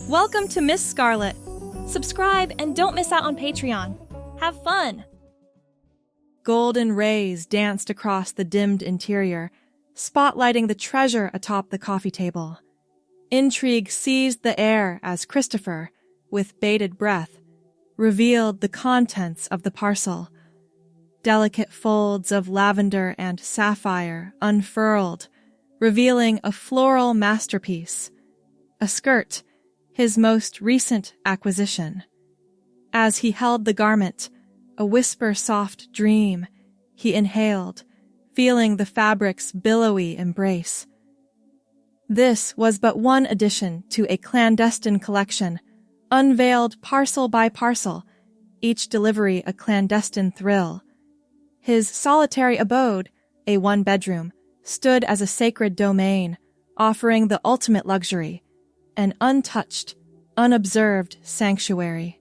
Welcome to Miss Scarlett. Subscribe and don't miss out on Patreon. Have fun! Golden rays danced across the dimmed interior, spotlighting the treasure atop the coffee table. Intrigue seized the air as Christopher, with bated breath, revealed the contents of the parcel. Delicate folds of lavender and sapphire unfurled, revealing a floral masterpiece. A skirt, his most recent acquisition. As he held the garment, a whisper-soft dream, he inhaled, feeling the fabric's billowy embrace. This was but one addition to a clandestine collection, unveiled parcel by parcel, each delivery a clandestine thrill. His solitary abode, a one-bedroom, stood as a sacred domain, offering the ultimate luxury, an untouched, unobserved sanctuary.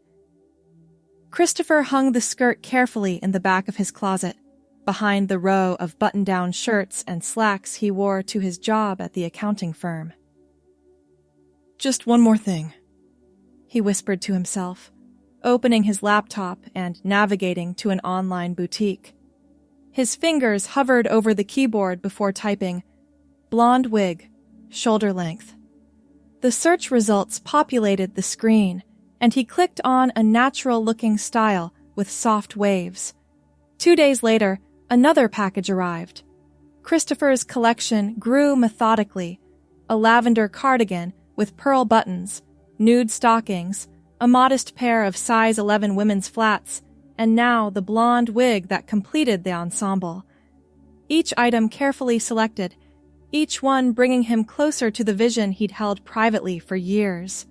Christopher hung the skirt carefully in the back of his closet, behind the row of button-down shirts and slacks he wore to his job at the accounting firm. "Just one more thing," he whispered to himself, opening his laptop and navigating to an online boutique. His fingers hovered over the keyboard before typing, "Blonde wig, shoulder length." The search results populated the screen, and he clicked on a natural-looking style with soft waves. 2 days later, another package arrived. Christopher's collection grew methodically, a lavender cardigan with pearl buttons, nude stockings, a modest pair of size 11 women's flats, and now the blonde wig that completed the ensemble. Each item carefully selected, each one bringing him closer to the vision he'd held privately for years.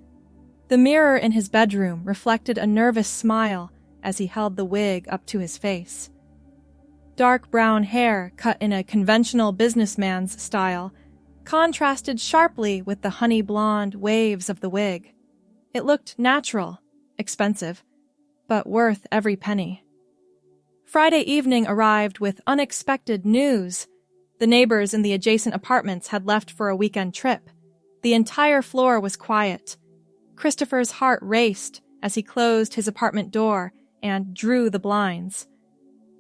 The mirror in his bedroom reflected a nervous smile as he held the wig up to his face. Dark brown hair, cut in a conventional businessman's style, contrasted sharply with the honey blonde waves of the wig. It looked natural, expensive, but worth every penny. Friday evening arrived with unexpected news. The neighbors in the adjacent apartments had left for a weekend trip. The entire floor was quiet. Christopher's heart raced as he closed his apartment door and drew the blinds.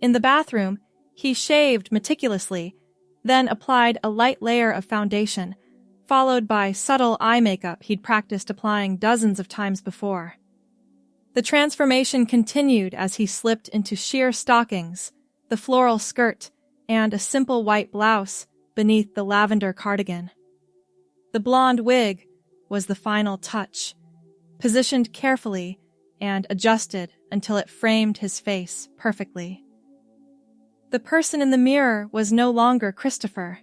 In the bathroom, he shaved meticulously, then applied a light layer of foundation, followed by subtle eye makeup he'd practiced applying dozens of times before. The transformation continued as he slipped into sheer stockings, the floral skirt, and a simple white blouse beneath the lavender cardigan. The blonde wig was the final touch, positioned carefully and adjusted until it framed his face perfectly. The person in the mirror was no longer Christopher.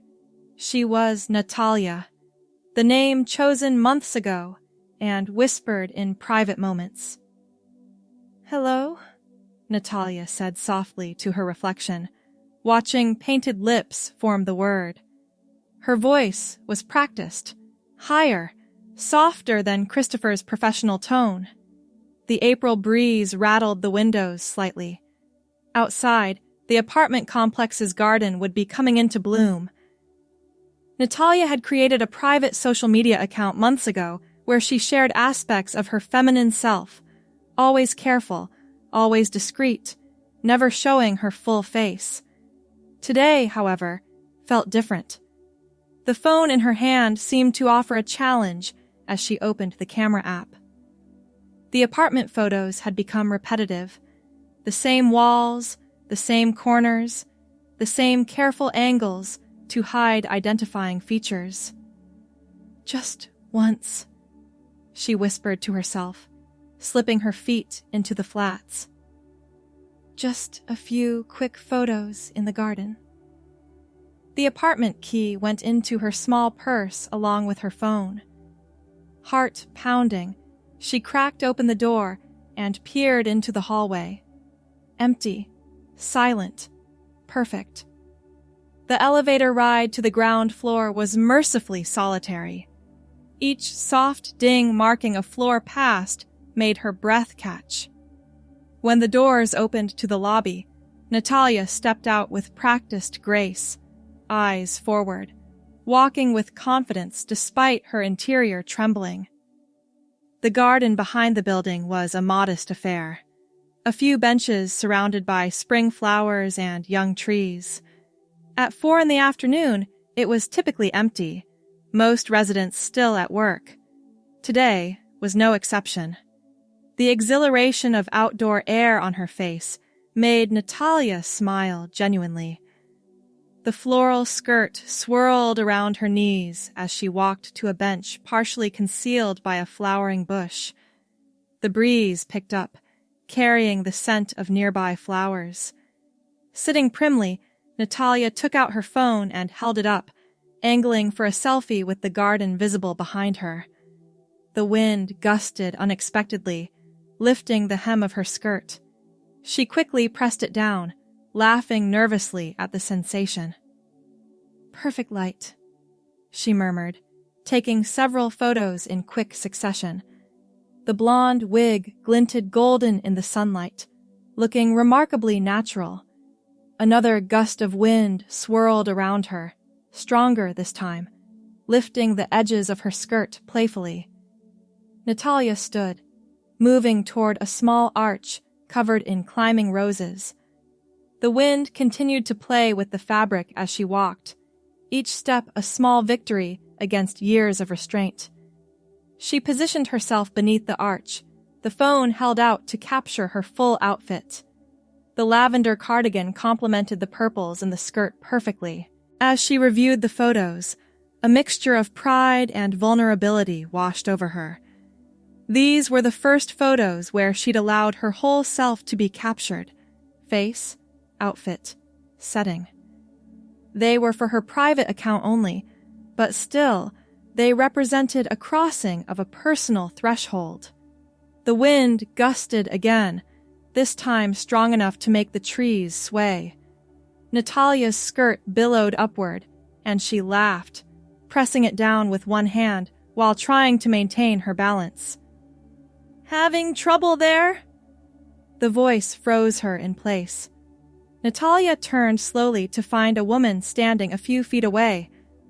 She was Natalia, the name chosen months ago and whispered in private moments. "Hello?" Natalia said softly to her reflection, watching painted lips form the word. Her voice was practiced, higher, softer than Christopher's professional tone. The April breeze rattled the windows slightly. Outside, the apartment complex's garden would be coming into bloom. Natalia had created a private social media account months ago where she shared aspects of her feminine self, always careful, always discreet, never showing her full face. Today, however, felt different. The phone in her hand seemed to offer a challenge as she opened the camera app. The apartment photos had become repetitive. The same walls, the same corners, the same careful angles to hide identifying features. "Just once," she whispered to herself, slipping her feet into the flats. "Just a few quick photos in the garden." The apartment key went into her small purse along with her phone. Heart pounding, she cracked open the door and peered into the hallway. Empty, silent, perfect. The elevator ride to the ground floor was mercifully solitary. Each soft ding marking a floor past made her breath catch. When the doors opened to the lobby, Natalia stepped out with practiced grace, eyes forward, walking with confidence despite her interior trembling. The garden behind the building was a modest affair. A few benches surrounded by spring flowers and young trees. At 4 in the afternoon, it was typically empty, most residents still at work. Today was no exception. The exhilaration of outdoor air on her face made Natalia smile genuinely. The floral skirt swirled around her knees as she walked to a bench partially concealed by a flowering bush. The breeze picked up, carrying the scent of nearby flowers. Sitting primly, Natalia took out her phone and held it up, angling for a selfie with the garden visible behind her. The wind gusted unexpectedly, lifting the hem of her skirt. She quickly pressed it down, laughing nervously at the sensation. "Perfect light," she murmured, taking several photos in quick succession. The blonde wig glinted golden in the sunlight, looking remarkably natural. Another gust of wind swirled around her, stronger this time, lifting the edges of her skirt playfully. Natalia stood, moving toward a small arch covered in climbing roses. The wind continued to play with the fabric as she walked, each step a small victory against years of restraint. She positioned herself beneath the arch, the phone held out to capture her full outfit. The lavender cardigan complemented the purples in the skirt perfectly. As she reviewed the photos, a mixture of pride and vulnerability washed over her. These were the first photos where she'd allowed her whole self to be captured: face, outfit, setting. They were for her private account only, but still, they represented a crossing of a personal threshold. The wind gusted again, this time strong enough to make the trees sway. Natalia's skirt billowed upward, and she laughed, pressing it down with one hand while trying to maintain her balance. "Having trouble there?" The voice froze her in place. Natalia turned slowly to find a woman standing a few feet away,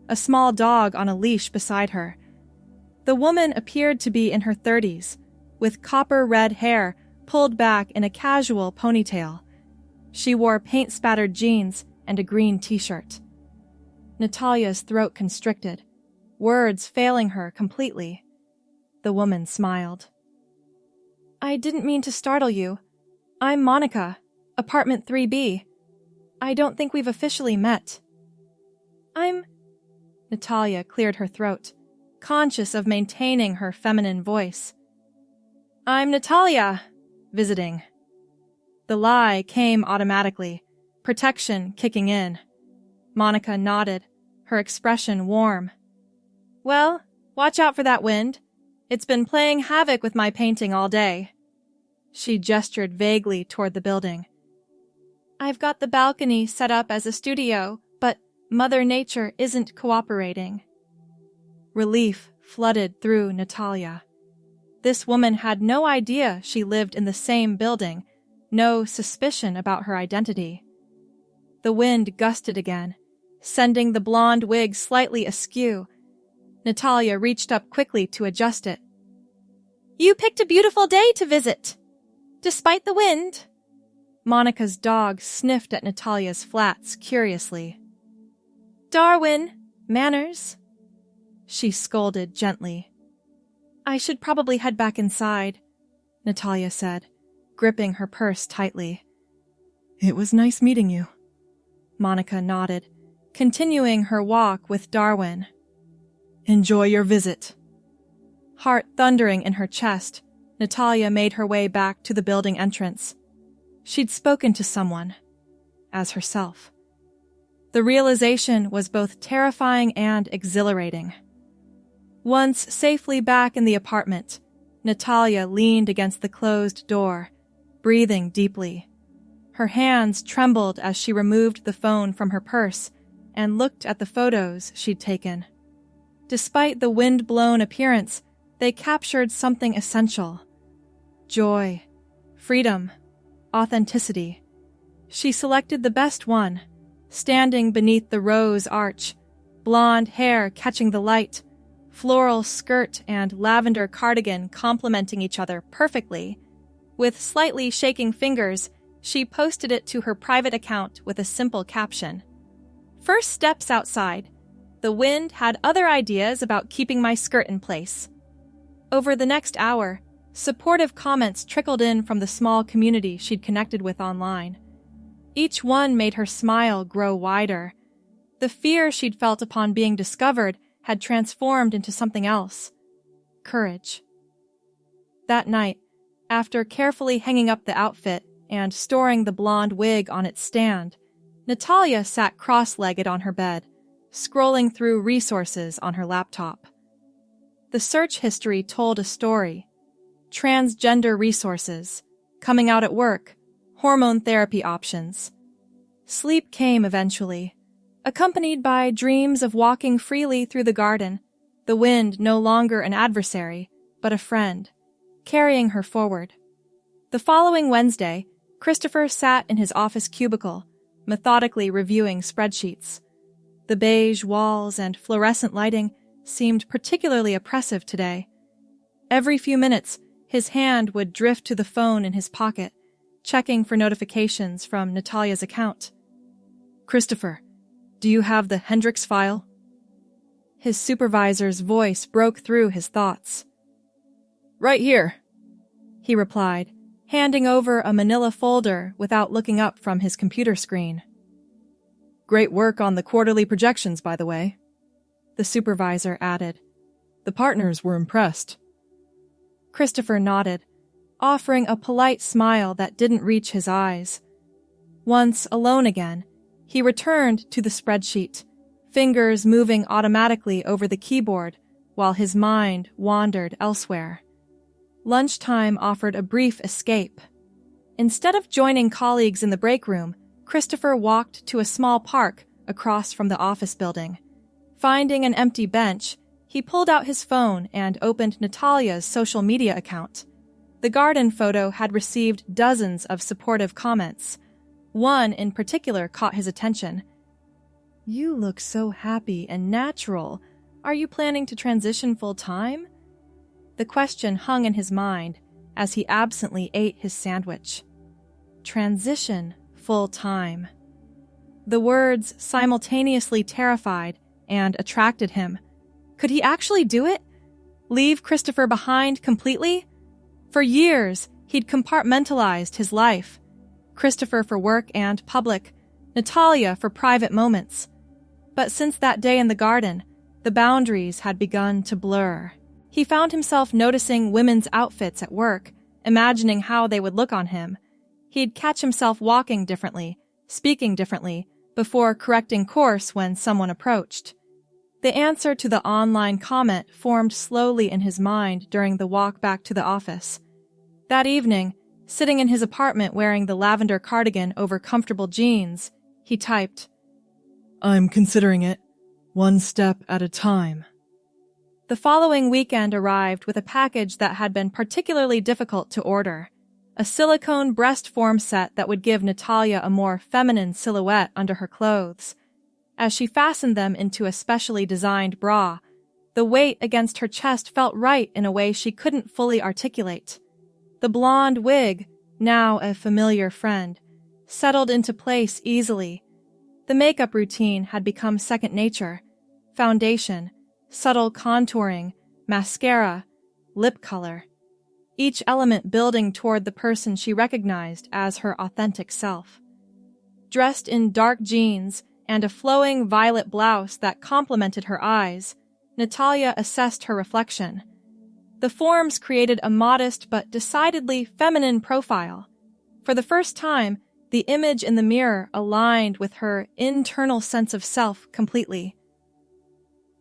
a small dog on a leash beside her. The woman appeared to be in her 30s, with copper-red hair pulled back in a casual ponytail. She wore paint-spattered jeans and a green t-shirt. Natalia's throat constricted, words failing her completely. The woman smiled. "I didn't mean to startle you. I'm Monica, apartment 3B. I don't think we've officially met." Natalia cleared her throat, conscious of maintaining her feminine voice. "I'm Natalia, visiting." The lie came automatically, protection kicking in. Monica nodded, her expression warm. "Well, watch out for that wind. It's been playing havoc with my painting all day." She gestured vaguely toward the building. "I've got the balcony set up as a studio, but Mother Nature isn't cooperating." Relief flooded through Natalia. This woman had no idea she lived in the same building, no suspicion about her identity. The wind gusted again, sending the blonde wig slightly askew. Natalia reached up quickly to adjust it. "You picked a beautiful day to visit, despite the wind." Monica's dog sniffed at Natalia's flats curiously. "Darwin, manners," she scolded gently. "I should probably head back inside," Natalia said, gripping her purse tightly. "It was nice meeting you." Monica nodded, continuing her walk with Darwin. "Enjoy your visit." Heart thundering in her chest, Natalia made her way back to the building entrance. She'd spoken to someone, as herself. The realization was both terrifying and exhilarating. Once safely back in the apartment, Natalia leaned against the closed door, breathing deeply. Her hands trembled as she removed the phone from her purse and looked at the photos she'd taken. Despite the wind-blown appearance, they captured something essential: joy, freedom, authenticity. She selected the best one, standing beneath the rose arch, blonde hair catching the light, floral skirt and lavender cardigan complementing each other perfectly. With slightly shaking fingers, she posted it to her private account with a simple caption. "First steps outside. The wind had other ideas about keeping my skirt in place." Over the next hour, supportive comments trickled in from the small community she'd connected with online. Each one made her smile grow wider. The fear she'd felt upon being discovered had transformed into something else. Courage. That night, after carefully hanging up the outfit and storing the blonde wig on its stand, Natalia sat cross-legged on her bed, scrolling through resources on her laptop. The search history told a story. Transgender resources, coming out at work, hormone therapy options. Sleep came eventually, accompanied by dreams of walking freely through the garden, the wind no longer an adversary, but a friend, carrying her forward. The following Wednesday, Christopher sat in his office cubicle, methodically reviewing spreadsheets. The beige walls and fluorescent lighting seemed particularly oppressive today. Every few minutes, his hand would drift to the phone in his pocket, checking for notifications from Natalia's account. "Christopher, do you have the Hendricks file?" His supervisor's voice broke through his thoughts. "Right here," he replied, handing over a manila folder without looking up from his computer screen. "Great work on the quarterly projections, by the way," the supervisor added. "The partners were impressed." Christopher nodded, offering a polite smile that didn't reach his eyes. Once alone again, he returned to the spreadsheet, fingers moving automatically over the keyboard while his mind wandered elsewhere. Lunchtime offered a brief escape. Instead of joining colleagues in the break room, Christopher walked to a small park across from the office building. Finding an empty bench, he pulled out his phone and opened Natalia's social media account. The garden photo had received dozens of supportive comments. One in particular caught his attention. "You look so happy and natural. Are you planning to transition full-time?" The question hung in his mind as he absently ate his sandwich. Transition full-time. The words simultaneously terrified and attracted him. Could he actually do it? Leave Christopher behind completely? For years, he'd compartmentalized his life. Christopher for work and public, Natalia for private moments. But since that day in the garden, the boundaries had begun to blur. He found himself noticing women's outfits at work, imagining how they would look on him. He'd catch himself walking differently, speaking differently, before correcting course when someone approached. The answer to the online comment formed slowly in his mind during the walk back to the office. That evening, sitting in his apartment wearing the lavender cardigan over comfortable jeans, he typed, "I'm considering it, one step at a time." The following weekend arrived with a package that had been particularly difficult to order. A silicone breast form set that would give Natalia a more feminine silhouette under her clothes. As she fastened them into a specially designed bra, the weight against her chest felt right in a way she couldn't fully articulate. The blonde wig, now a familiar friend, settled into place easily. The makeup routine had become second nature. Foundation, subtle contouring, mascara, lip color. Each element building toward the person she recognized as her authentic self. Dressed in dark jeans and a flowing violet blouse that complemented her eyes, Natalia assessed her reflection. The forms created a modest but decidedly feminine profile. For the first time, the image in the mirror aligned with her internal sense of self completely.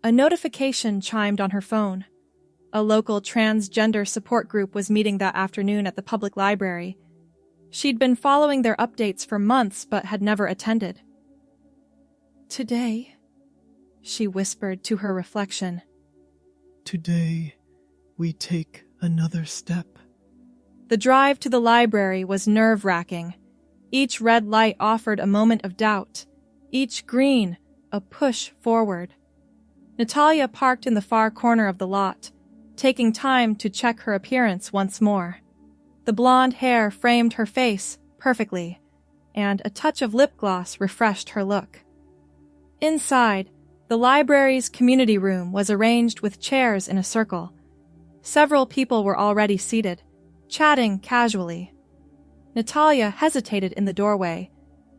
A notification chimed on her phone. A local transgender support group was meeting that afternoon at the public library. She'd been following their updates for months but had never attended. "Today," she whispered to her reflection. "Today, we take another step." The drive to the library was nerve-wracking. Each red light offered a moment of doubt. Each green, a push forward. Natalia parked in the far corner of the lot, taking time to check her appearance once more. The blonde hair framed her face perfectly, and a touch of lip gloss refreshed her look. Inside, the library's community room was arranged with chairs in a circle. Several people were already seated, chatting casually. Natalia hesitated in the doorway,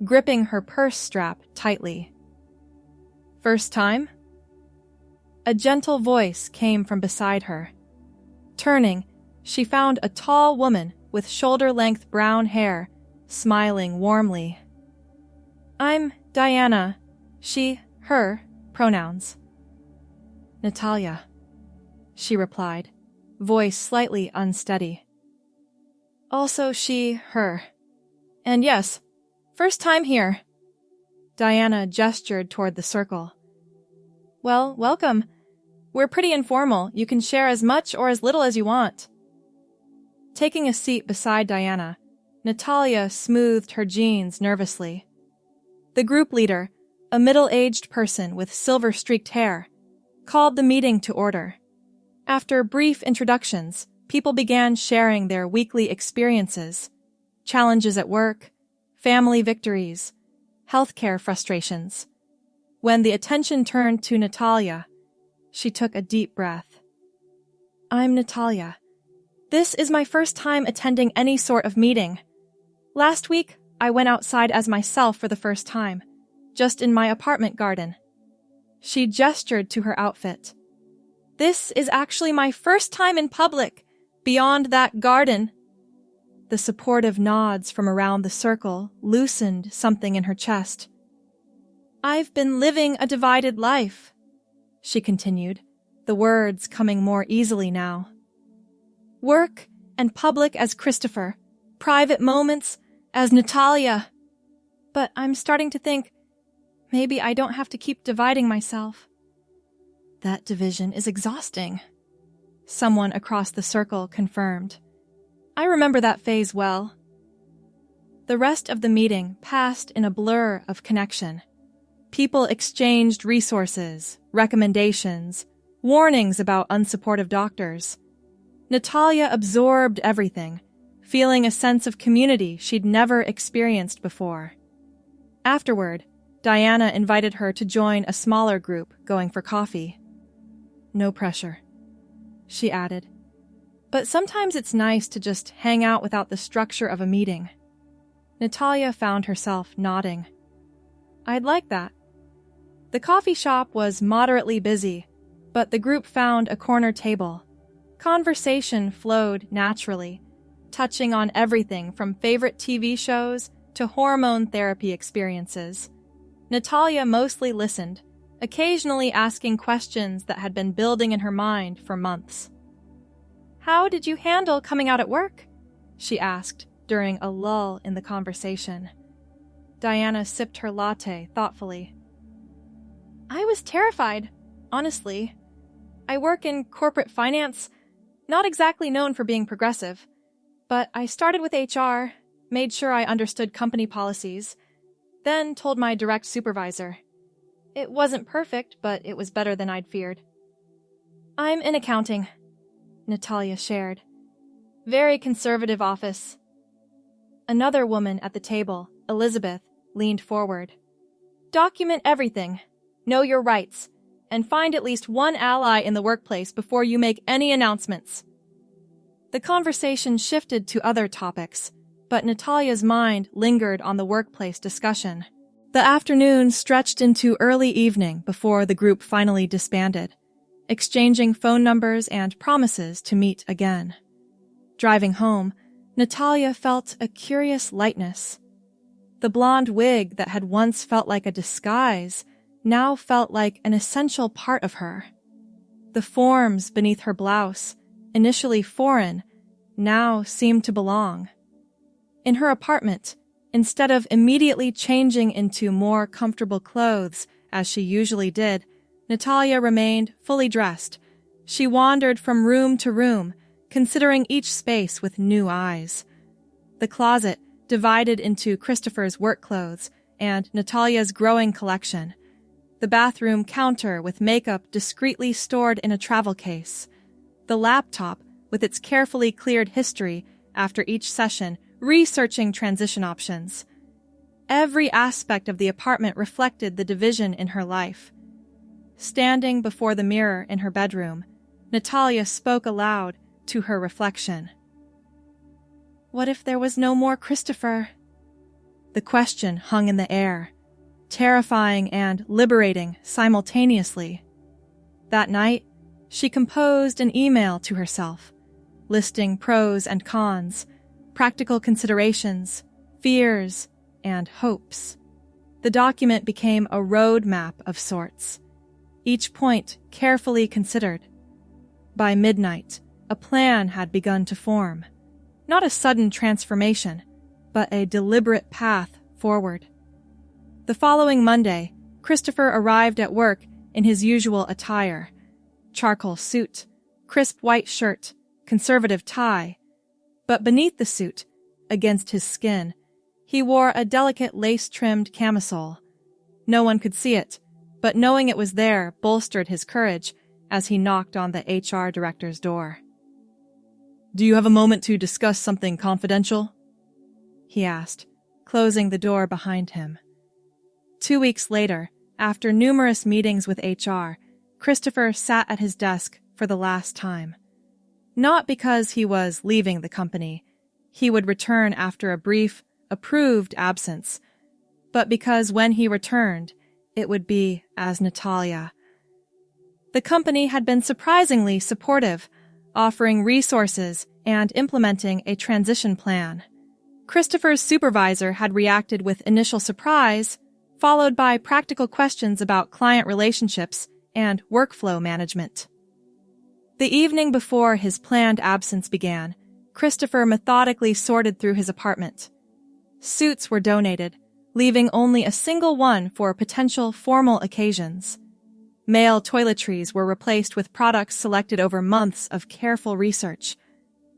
gripping her purse strap tightly. "First time?" A gentle voice came from beside her. Turning, she found a tall woman with shoulder-length brown hair, smiling warmly. "I'm Diana. She, her, pronouns." "Natalia," she replied, voice slightly unsteady. "Also she, her. And yes, first time here." Diana gestured toward the circle. "Well, welcome. We're pretty informal. You can share as much or as little as you want." Taking a seat beside Diana, Natalia smoothed her jeans nervously. The group leader, a middle-aged person with silver-streaked hair, called the meeting to order. After brief introductions, people began sharing their weekly experiences, challenges at work, family victories, healthcare frustrations. When the attention turned to Natalia, she took a deep breath. "I'm Natalia. This is my first time attending any sort of meeting. Last week, I went outside as myself for the first time, just in my apartment garden." She gestured to her outfit. "This is actually my first time in public, beyond that garden." The supportive nods from around the circle loosened something in her chest. "I've been living a divided life," she continued, the words coming more easily now. "Work and public as Christopher, private moments as Natalia. But I'm starting to think, maybe I don't have to keep dividing myself." "That division is exhausting," someone across the circle confirmed. "I remember that phase well." The rest of the meeting passed in a blur of connection. People exchanged resources, recommendations, warnings about unsupportive doctors. Natalia absorbed everything, feeling a sense of community she'd never experienced before. Afterward, Diana invited her to join a smaller group going for coffee. "No pressure," she added. "But sometimes it's nice to just hang out without the structure of a meeting." Natalia found herself nodding. "I'd like that." The coffee shop was moderately busy, but the group found a corner table. Conversation flowed naturally, touching on everything from favorite TV shows to hormone therapy experiences. Natalia mostly listened, occasionally asking questions that had been building in her mind for months. "How did you handle coming out at work?" she asked during a lull in the conversation. Diana sipped her latte thoughtfully. "I was terrified, honestly. I work in corporate finance, not exactly known for being progressive, but I started with HR, made sure I understood company policies, then told my direct supervisor. It wasn't perfect, but it was better than I'd feared." "I'm in accounting," Natalia shared. "Very conservative office." Another woman at the table, Elizabeth, leaned forward. "Document everything, know your rights, and find at least one ally in the workplace before you make any announcements." The conversation shifted to other topics, but Natalia's mind lingered on the workplace discussion. The afternoon stretched into early evening before the group finally disbanded, exchanging phone numbers and promises to meet again. Driving home, Natalia felt a curious lightness. The blonde wig that had once felt like a disguise now felt like an essential part of her. The forms beneath her blouse, initially foreign, now seemed to belong. In her apartment, instead of immediately changing into more comfortable clothes, as she usually did, Natalia remained fully dressed. She wandered from room to room, considering each space with new eyes. The closet divided into Christopher's work clothes and Natalia's growing collection. the bathroom counter with makeup discreetly stored in a travel case, the laptop with its carefully cleared history after each session, researching transition options. Every aspect of the apartment reflected the division in her life. Standing before the mirror in her bedroom, Natalia spoke aloud to her reflection. What if there was no more Christopher? The question hung in the air, terrifying and liberating simultaneously. That night, she composed an email to herself, listing pros and cons, practical considerations, fears, and hopes. The document became a roadmap of sorts, each point carefully considered. By midnight, a plan had begun to form, not a sudden transformation, but a deliberate path forward. The following Monday, Christopher arrived at work in his usual attire: charcoal suit, crisp white shirt, conservative tie. But beneath the suit, against his skin, he wore a delicate lace-trimmed camisole. No one could see it, but knowing it was there bolstered his courage as he knocked on the HR director's door. "Do you have a moment to discuss something confidential?" he asked, closing the door behind him. 2 weeks later, after numerous meetings with HR, Christopher sat at his desk for the last time. Not because he was leaving the company. He would return after a brief, approved absence, but because when he returned, it would be as Natalia. The company had been surprisingly supportive, offering resources and implementing a transition plan. Christopher's supervisor had reacted with initial surprise, followed by practical questions about client relationships and workflow management. The evening before his planned absence began, Christopher methodically sorted through his apartment. Suits were donated, leaving only a single one for potential formal occasions. Male toiletries were replaced with products selected over months of careful research.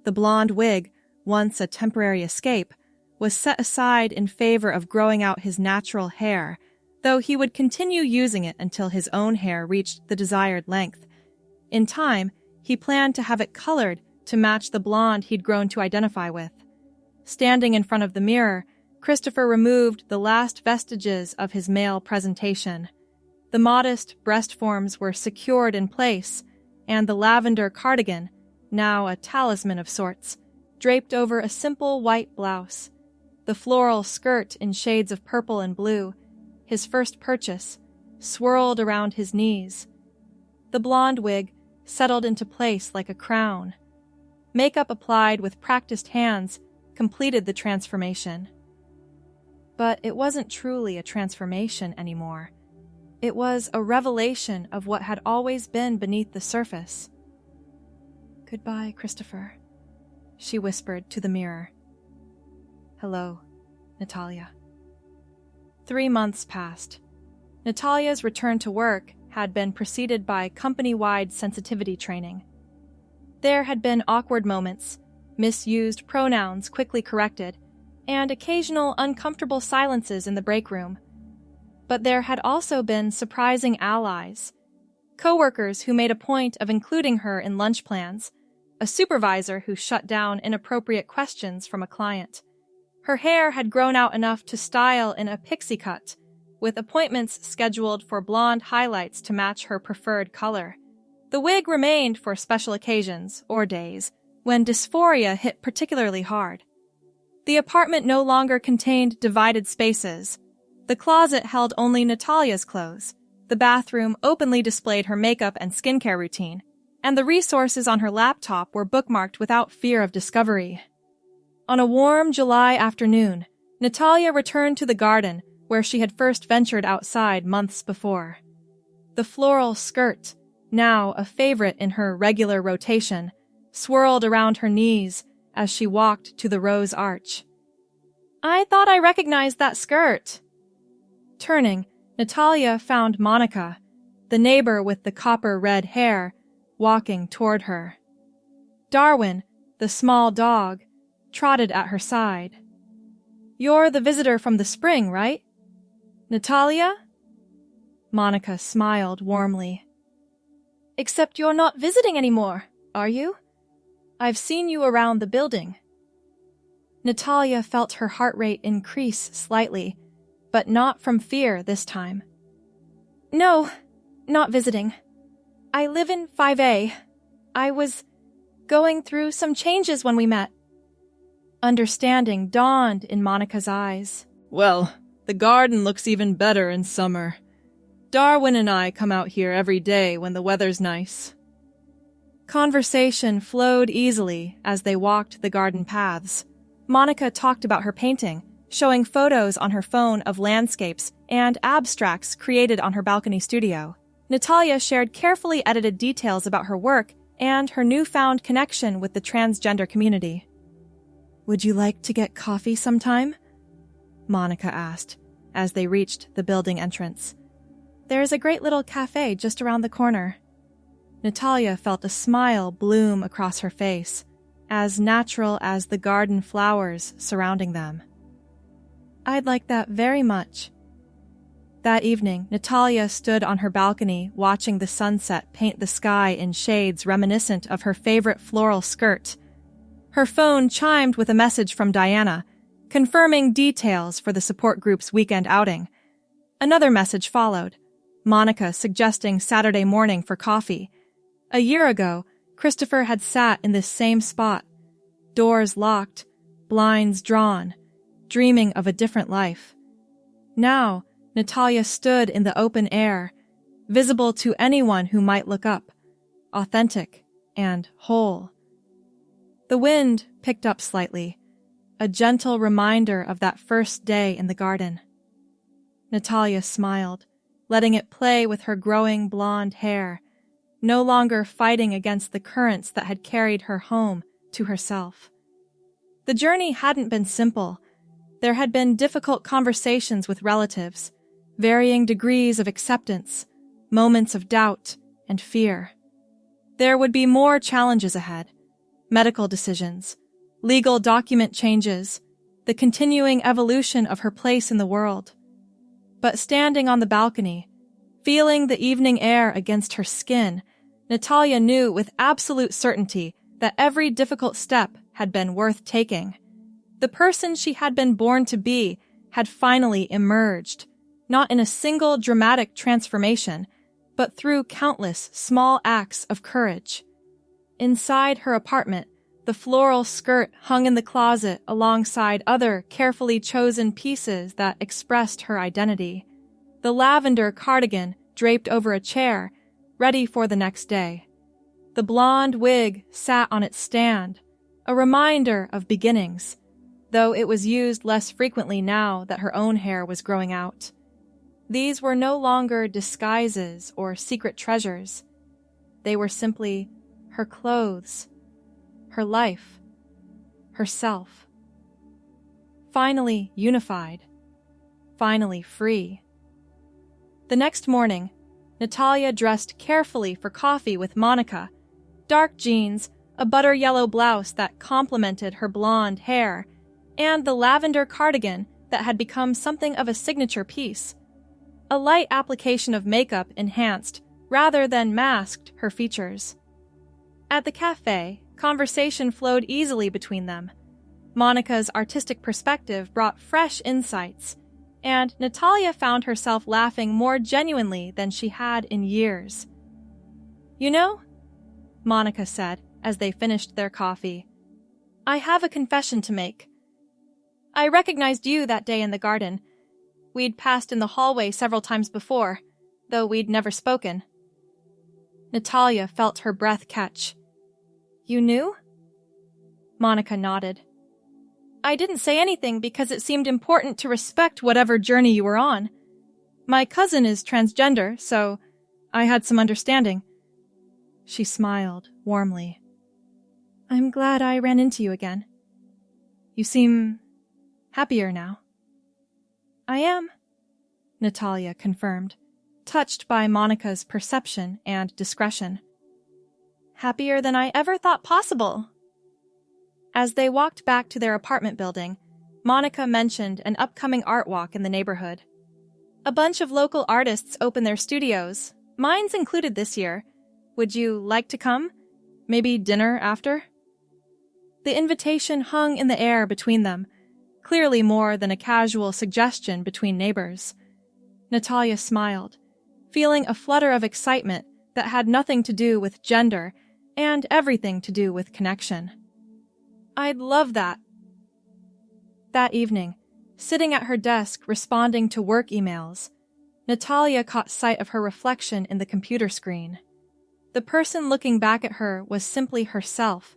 The blonde wig, once a temporary escape, was set aside in favor of growing out his natural hair, though he would continue using it until his own hair reached the desired length. In time, he planned to have it colored to match the blonde he'd grown to identify with. Standing in front of the mirror, Christopher removed the last vestiges of his male presentation. The modest breast forms were secured in place, and the lavender cardigan, now a talisman of sorts, draped over a simple white blouse. The floral skirt in shades of purple and blue, his first purchase, swirled around his knees. The blonde wig settled into place like a crown. Makeup applied with practiced hands completed the transformation. But it wasn't truly a transformation anymore. It was a revelation of what had always been beneath the surface. "Goodbye, Christopher," she whispered to the mirror. "Hello, Natalia." 3 months passed. Natalia's return to work had been preceded by company-wide sensitivity training. There had been awkward moments, misused pronouns quickly corrected, and occasional uncomfortable silences in the break room. But there had also been surprising allies, coworkers who made a point of including her in lunch plans, a supervisor who shut down inappropriate questions from a client. Her hair had grown out enough to style in a pixie cut, with appointments scheduled for blonde highlights to match her preferred color. The wig remained for special occasions or days when dysphoria hit particularly hard. The apartment no longer contained divided spaces. The closet held only Natalia's clothes. The bathroom openly displayed her makeup and skincare routine, and the resources on her laptop were bookmarked without fear of discovery. On a warm July afternoon, Natalia returned to the garden where she had first ventured outside months before. The floral skirt, now a favorite in her regular rotation, swirled around her knees as she walked to the rose arch. "I thought I recognized that skirt." Turning, Natalia found Monica, the neighbor with the copper-red hair, walking toward her. Darwin, the small dog, trotted at her side. "You're the visitor from the spring, right? Natalia?" Monica smiled warmly. Except you're not visiting anymore, are you? I've seen you around the building. Natalia felt her heart rate increase slightly, but not from fear this time. No, not visiting. I live in 5A. I was going through some changes when we met. Understanding dawned in Monica's eyes. Well, the garden looks even better in summer. Darwin and I come out here every day when the weather's nice. Conversation flowed easily as they walked the garden paths. Monica talked about her painting, showing photos on her phone of landscapes and abstracts created on her balcony studio. Natalia shared carefully edited details about her work and her newfound connection with the transgender community. Would you like to get coffee sometime? Monica asked as they reached the building entrance. There's a great little cafe just around the corner. Natalia felt a smile bloom across her face, as natural as the garden flowers surrounding them. I'd like that very much. That evening, Natalia stood on her balcony watching the sunset paint the sky in shades reminiscent of her favorite floral skirt. Her phone chimed with a message from Diana, confirming details for the support group's weekend outing. Another message followed, Monica suggesting Saturday morning for coffee. A year ago, Christopher had sat in this same spot, doors locked, blinds drawn, dreaming of a different life. Now, Natalia stood in the open air, visible to anyone who might look up, authentic and whole. The wind picked up slightly, a gentle reminder of that first day in the garden. Natalia smiled, letting it play with her growing blonde hair, no longer fighting against the currents that had carried her home to herself. The journey hadn't been simple. There had been difficult conversations with relatives, varying degrees of acceptance, moments of doubt and fear. There would be more challenges ahead, medical decisions, legal document changes, the continuing evolution of her place in the world. But standing on the balcony, feeling the evening air against her skin, Natalia knew with absolute certainty that every difficult step had been worth taking. The person she had been born to be had finally emerged, not in a single dramatic transformation, but through countless small acts of courage. Inside her apartment, the floral skirt hung in the closet alongside other carefully chosen pieces that expressed her identity. The lavender cardigan draped over a chair, ready for the next day. The blonde wig sat on its stand, a reminder of beginnings, though it was used less frequently now that her own hair was growing out. These were no longer disguises or secret treasures. They were simply her clothes, her life, herself. Finally unified, finally free. The next morning, Natalia dressed carefully for coffee with Monica, dark jeans, a butter yellow blouse that complemented her blonde hair, and the lavender cardigan that had become something of a signature piece. A light application of makeup enhanced, rather than masked, her features. At the cafe, conversation flowed easily between them. Monica's artistic perspective brought fresh insights, and Natalia found herself laughing more genuinely than she had in years. You know, Monica said as they finished their coffee, I have a confession to make. I recognized you that day in the garden. We'd passed in the hallway several times before, though we'd never spoken. Natalia felt her breath catch. You knew? Monica nodded. I didn't say anything because it seemed important to respect whatever journey you were on. My cousin is transgender, so I had some understanding. She smiled warmly. I'm glad I ran into you again. You seem happier now. I am, Natalia confirmed, touched by Monica's perception and discretion. Happier than I ever thought possible. As they walked back to their apartment building, Monica mentioned an upcoming art walk in the neighborhood. A bunch of local artists open their studios. Mine's included this year. Would you like to come? Maybe dinner after? The invitation hung in the air between them, clearly more than a casual suggestion between neighbors. Natalia smiled, feeling a flutter of excitement that had nothing to do with gender and everything to do with connection. I'd love that. That evening, sitting at her desk responding to work emails, Natalia caught sight of her reflection in the computer screen. The person looking back at her was simply herself.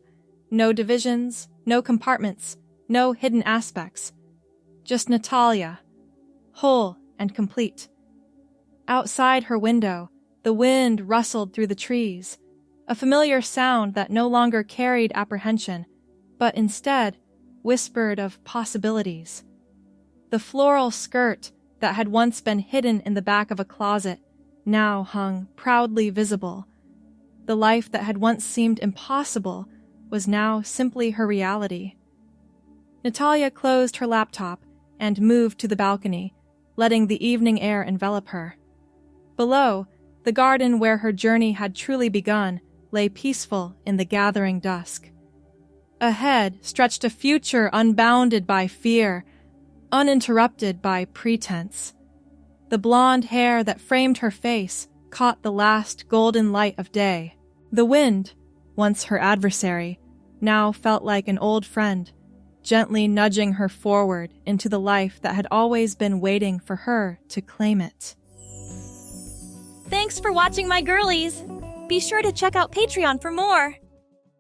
No divisions, no compartments, no hidden aspects. Just Natalia, whole and complete. Outside her window, the wind rustled through the trees, a familiar sound that no longer carried apprehension, but instead whispered of possibilities. The floral skirt that had once been hidden in the back of a closet now hung proudly visible. The life that had once seemed impossible was now simply her reality. Natalia closed her laptop and moved to the balcony, letting the evening air envelop her. Below, the garden where her journey had truly begun lay peaceful in the gathering dusk. Ahead stretched a future unbounded by fear, uninterrupted by pretense. The blonde hair that framed her face caught the last golden light of day. The wind, once her adversary, now felt like an old friend, gently nudging her forward into the life that had always been waiting for her to claim it. Thanks for watching, my girlies! Be sure to check out Patreon for more!